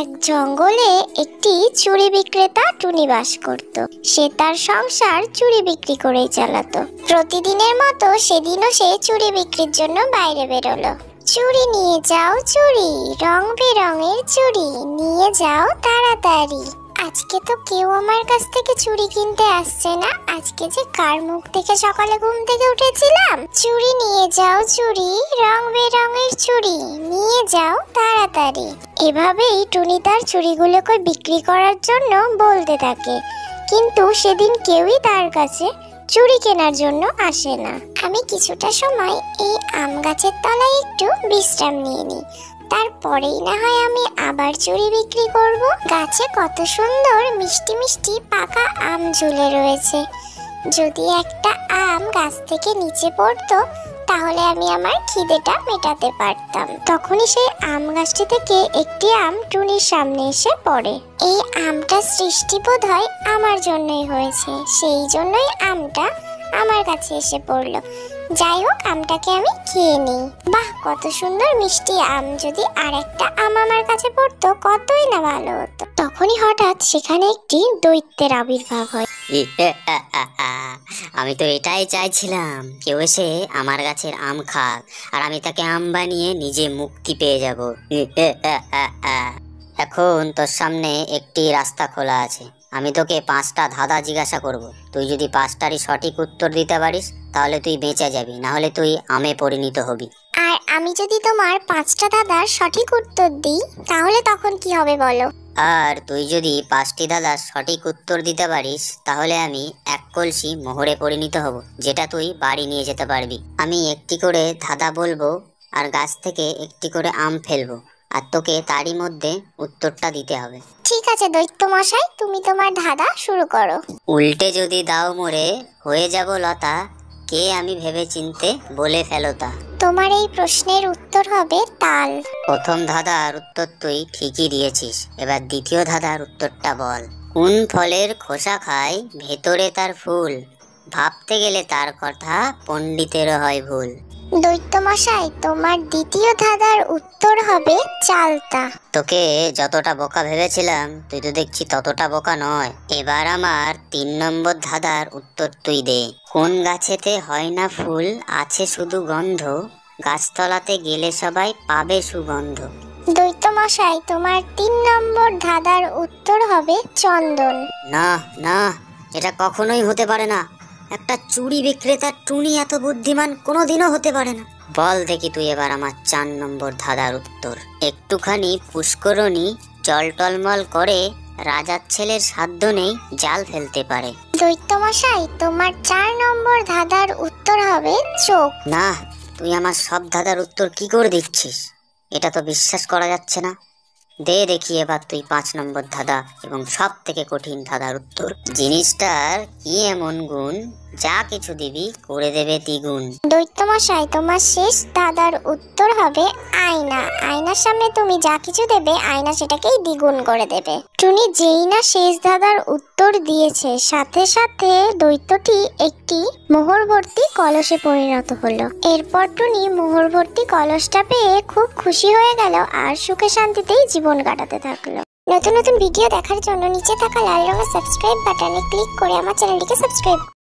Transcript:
এক জঙ্গলে একটি চুড়ি বিক্রেতা টুনি বাস করত। সে তার সংসার চুড়ি বিক্রি করেই চালাতো। প্রতিদিনের মতো সেদিনও সে চুড়ি বিক্রির জন্য বাইরে বেরোলো। চুড়ি নিয়ে যাও চুড়ি, রং বেরঙের চুড়ি নিয়ে যাও তাড়াতাড়ি। আজকে তো কেউ আমার কাছ থেকে চুড়ি কিনতে আসছে না। আজকে যে কার মুখ দেখে সকালে ঘুম থেকে উঠেছিলাম। চুড়ি নিয়ে যাও চুড়ি, রং বেরঙের চুড়ি নিয়ে যাও তাড়াতাড়ি। এভাবেই টুনি তার চুড়িগুলোকে বিক্রি করার জন্য বলতে থাকে, কিন্তু সেদিন কেউই তার কাছে চুড়ি কেনার জন্য আসে না। আমি কিছুটা সময় এই আম গাছের তলায় একটু বিশ্রাম নিয়ে নিই, তারপরেই না হয় আমি আবার চুড়ি বিক্রি করব। গাছে কত সুন্দর মিষ্টি মিষ্টি পাকা আম ঝুলে রয়েছে। যদি একটা আম গাছ থেকে নিচে পড়তো তাহলে আমি আমার খিদেটা মেটাতে পারতাম। তখনই সেই আম গাছটি থেকে একটি আম টুনির সামনে এসে পড়ে। এই আমটা সৃষ্টি বোধহয় আমার জন্যই হয়েছে, সেই জন্যই আমটা আমার কাছে এসে পড়লো। যাই হোক, আমটাকে আমি খেয়ে নিই। বাহ, কত সুন্দর মিষ্টি আম! যদি আর একটা আম আমার কাছে পড়তো কতই না ভালো হতো। তখনই হঠাৎ সেখানে একটি দৈত্যের আবির্ভাব হয়। আমি তো এটাই চাইছিলাম, কেউ এসে আমার গাছের আম খাক আর আমি তাকে আম বানিয়ে নিজে মুক্তি পেয়ে যাব। এখন তোর সামনে একটি রাস্তা খোলা আছে। আমি তোকে 5টা ধাঁধা জিজ্ঞাসা করব। তুই যদি 5টারই সঠিক উত্তর দিতে পারিস তাহলে তুই বেঁচে যাবি, না হলে তুই আমে পরিণত হবি। আর আমি যদি তোমার 5টা ধাঁধার সঠিক উত্তর দিই তাহলে তখন কি হবে বলো? আর তুই যদি 5টি ধাঁধার সঠিক উত্তর দিতে পারিস তাহলে আমি 1 কলসি মোহরে পরিণত হব, যেটা তুই বাড়ি নিয়ে যেতে পারবি। আমি একটি করে ধাঁধা বলবো আর গাছ থেকে একটি করে আম ফেলবো, আর তোকে তারই মধ্যে উত্তরটা দিতে হবে। ঠিক আছে দৈত্য মশাই, তুমি তোমার ধাঁধা শুরু করো। উল্টে যদি দাও মোরে হয়ে যাব লতা, কে আমি ভেবে চিনতে বলে ফেলো তা। তোমার এই প্রশ্নের উত্তর হবে তাল। প্রথম ধাঁধার উত্তর তুই ঠিকই দিয়েছিস, এবার দ্বিতীয় ধাঁধার উত্তরটা বল। কোন ফলের খোসা খায় ভেতরে তার ফুল, ভাবতে গেলে তার কথা পণ্ডিতেরও হয় ভুল। দৈত্য মশাই, তোমার দ্বিতীয় ধাঁধার উত্তর হবে চালতা। তোকে যতটা বোকা ভেবেছিলাম তুই তো দেখছি ততটা বোকা নয়। এবার আমার 3 নম্বর ধাঁধার উত্তর তুই দে। কোন গাছেতে হয় না ফুল, আছে শুধু গন্ধ, গাছতলাতে গেলে সবাই পাবে সুগন্ধ। দৈত্য মশাই, তোমার 3 নম্বর ধাঁধার উত্তর হবে চন্দন। না না, এটা কখনোই হতে পারে না। একটা চুড়ি বিক্রেতার টুনি এত বুদ্ধিমান কোনোদিনও হতে পারে না। বল দেখি তুই এবার আমার 4 নম্বর ধাঁধার উত্তর। একটুখানি পুষ্করণী জল টলমল করে, রাজার ছেলের সাধ্য নেই জাল ফেলতে পারে। দৈত্য মশাই, তোমার 4 নম্বর ধাঁধার উত্তর হবে চোখ। না, তুই আমার সব ধাঁধার উত্তর কি করে দিচ্ছিস? এটা তো বিশ্বাস করা যাচ্ছে না। দে দেখি এবার তুই 5 নম্বর ধাঁধা এবং সব থেকে কঠিন ধাঁধার উত্তর। জিনিসটার কি এমন গুণ, যা কিছু দিবি করে দেবে দ্বিগুণ। দৈত্য মশাই, তোমার শেষ ধাঁধার উত্তর হবে আয়না। আয়নার সামনে তুমি যা কিছু দেবে আয়না সেটাকেই দ্বিগুণ করে দেবে। টুনি যেই না শেষ ধাঁধার উত্তর দিয়েছে, সাথে সাথে দৈত্যটি একটি মোহর ভর্তি কলসে পরিণত হলো। এরপর টুনি মোহর ভর্তি কলসটা পেয়ে খুব খুশি হয়ে গেল আর সুখে শান্তিতেই জীবন কাটাতে থাকলো। নতুন নতুন ভিডিও দেখার জন্য নিচে থাকা লাল রঙের সাবস্ক্রাইব বাটনে ক্লিক করে আমার চ্যানেলটিকে সাবস্ক্রাইব